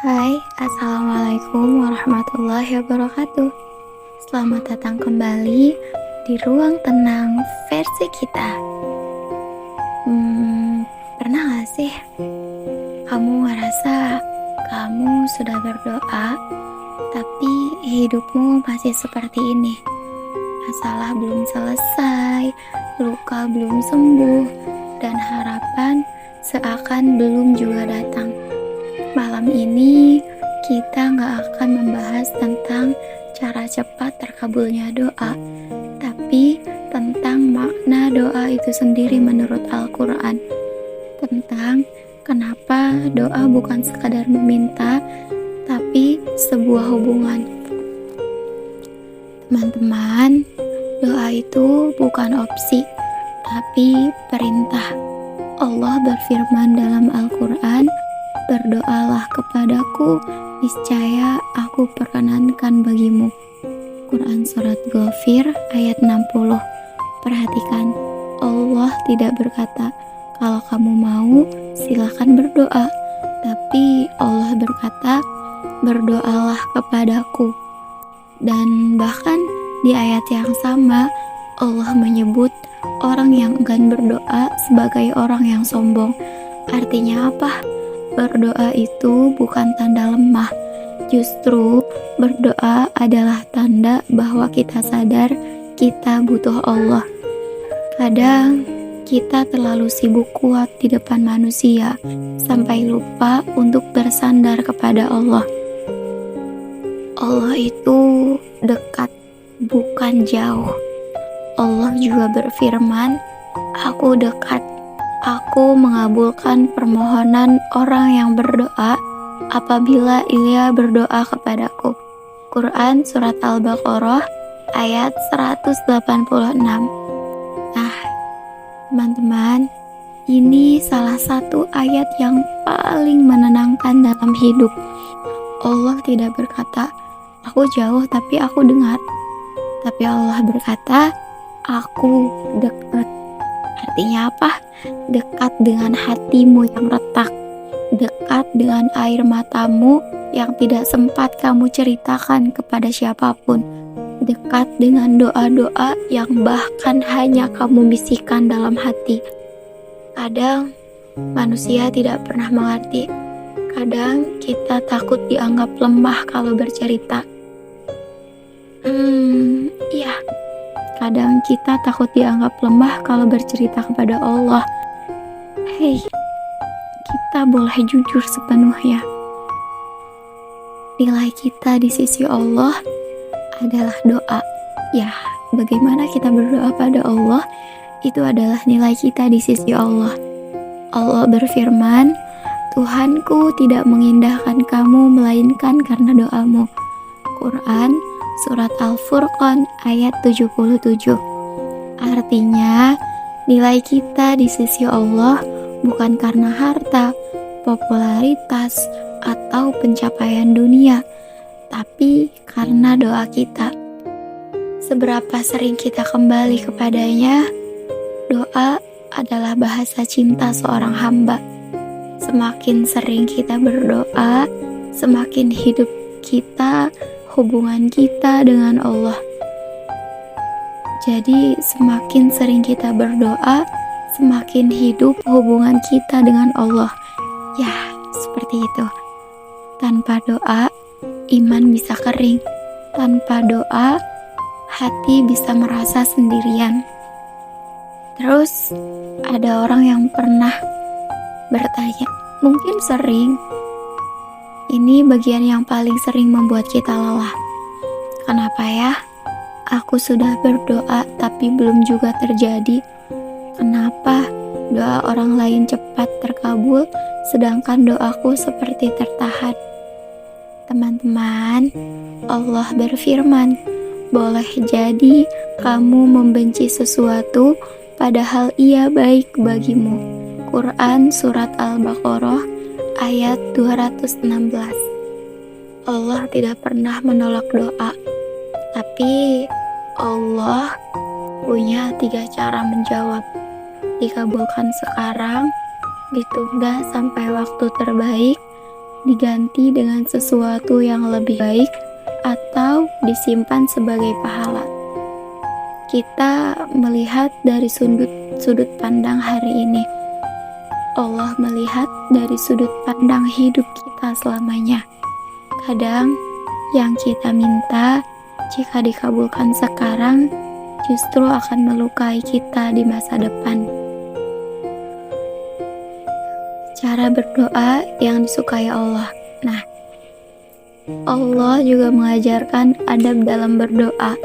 Hai, Assalamualaikum warahmatullahi wabarakatuh. Selamat datang kembali di ruang tenang versi kita. Pernah gak sih kamu ngerasa kamu sudah berdoa, tapi hidupmu masih seperti ini? Masalah belum selesai, luka belum sembuh, dan harapan seakan belum juga datang. Malam ini kita nggak akan membahas tentang cara cepat terkabulnya doa, tapi tentang makna doa itu sendiri menurut Al-Quran. Tentang kenapa doa bukan sekadar meminta, tapi sebuah hubungan. Teman-teman, doa itu bukan opsi, tapi perintah. Allah berfirman dalam Al-Quran, "Berdoalah kepadaku, niscaya aku perkenankan bagimu." Quran Surat Ghafir ayat 60. Perhatikan, Allah tidak berkata, "Kalau kamu mau, silakan berdoa." Tapi Allah berkata, "Berdoalah kepadaku." Dan bahkan di ayat yang sama, Allah menyebut orang yang enggan berdoa sebagai orang yang sombong. Artinya apa? Berdoa itu bukan tanda lemah, justru berdoa adalah tanda bahwa kita sadar kita butuh Allah. Kadang kita terlalu sibuk kuat di depan manusia sampai lupa untuk bersandar kepada Allah. Allah itu dekat, bukan jauh. Allah juga berfirman, "Aku dekat. Aku mengabulkan permohonan orang yang berdoa apabila ia berdoa kepadaku." Quran Surat Al-Baqarah ayat 186. Nah, teman-teman, ini salah satu ayat yang paling menenangkan dalam hidup. Allah tidak berkata, "Aku jauh tapi aku dengar." Tapi Allah berkata, "Aku dekat." Artinya apa? Dekat dengan hatimu yang retak, dekat dengan air matamu yang tidak sempat kamu ceritakan kepada siapapun, dekat dengan doa-doa yang bahkan hanya kamu bisikan dalam hati. Kadang manusia tidak pernah mengerti. Kadang kita takut dianggap lemah kalau bercerita. Iya. Kadang kita takut dianggap lemah kalau bercerita kepada Allah. Hei, kita boleh jujur sepenuhnya. Nilai kita di sisi Allah adalah doa. Ya, bagaimana kita berdoa pada Allah, itu adalah nilai kita di sisi Allah. Allah berfirman, "Tuhanku tidak mengindahkan kamu melainkan karena doamu." Quran Surat Al-Furqan ayat 77. Artinya, nilai kita di sisi Allah bukan karena harta, popularitas, atau pencapaian dunia, tapi karena doa kita. Seberapa sering kita kembali kepadanya, doa adalah bahasa cinta seorang hamba. Semakin sering kita berdoa, semakin hidup kita, hubungan kita dengan Allah. Jadi semakin sering kita berdoa, semakin hidup hubungan kita dengan Allah. Ya, seperti itu. Tanpa doa, iman bisa kering. Tanpa doa, hati bisa merasa sendirian. Terus ada orang yang pernah bertanya, mungkin sering. Ini bagian yang paling sering membuat kita lelah. Kenapa ya? Aku sudah berdoa tapi belum juga terjadi. Kenapa doa orang lain cepat terkabul sedangkan doaku seperti tertahan? Teman-teman, Allah berfirman, boleh jadi kamu membenci sesuatu padahal ia baik bagimu. Quran Surat Al-Baqarah ayat 216. Allah tidak pernah menolak doa, tapi Allah punya 3 cara menjawab. Dikabulkan sekarang, ditunda sampai waktu terbaik, diganti dengan sesuatu yang lebih baik atau disimpan sebagai pahala. Kita melihat dari sudut pandang hari ini. Allah melihat dari sudut pandang hidup kita selamanya. Kadang yang kita minta jika dikabulkan sekarang justru akan melukai kita di masa depan. Cara berdoa yang disukai Allah. Nah, Allah juga mengajarkan adab dalam berdoa.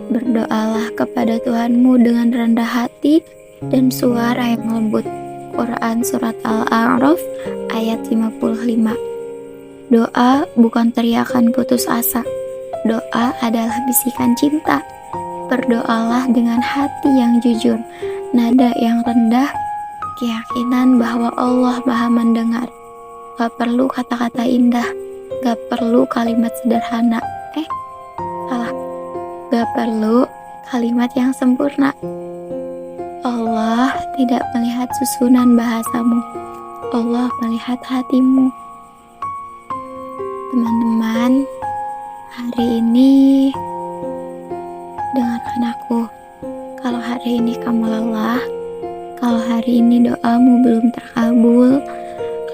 Berdoalah kepada Tuhanmu dengan rendah hati dan suara yang lembut. Quran Surat Al-A'raf ayat 55. Doa bukan teriakan putus asa. Doa adalah bisikan cinta. Berdoalah dengan hati yang jujur, nada yang rendah, keyakinan bahwa Allah Maha mendengar. Gak perlu kata-kata indah, gak perlu kalimat sederhana. Salah. Gak perlu kalimat yang sempurna. Allah tidak melihat susunan bahasamu. Allah melihat hatimu. Teman-teman, hari ini dengarkan aku. Kalau hari ini kamu lelah, kalau hari ini doamu belum terkabul,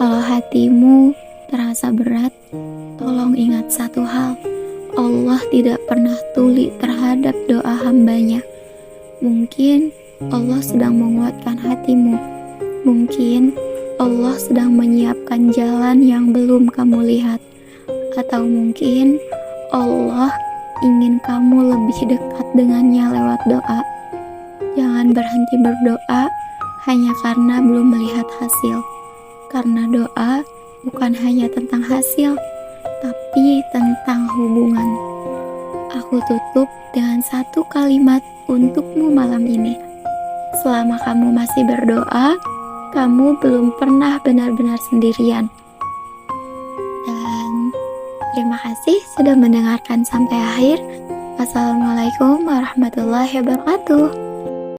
kalau hatimu terasa berat, tolong ingat satu hal. Allah tidak pernah tuli terhadap doa hambanya. Mungkin Allah sedang menguatkan hatimu. Mungkin Allah sedang menyiapkan jalan yang belum kamu lihat. Atau mungkin Allah ingin kamu lebih dekat dengannya lewat doa. Jangan berhenti berdoa hanya karena belum melihat hasil. Karena doa bukan hanya tentang hasil, tapi tentang hubungan. Aku tutup dengan satu kalimat untukmu malam ini. Selama kamu masih berdoa, kamu belum pernah benar-benar sendirian. Dan terima kasih sudah mendengarkan sampai akhir. Wassalamualaikum warahmatullahi wabarakatuh.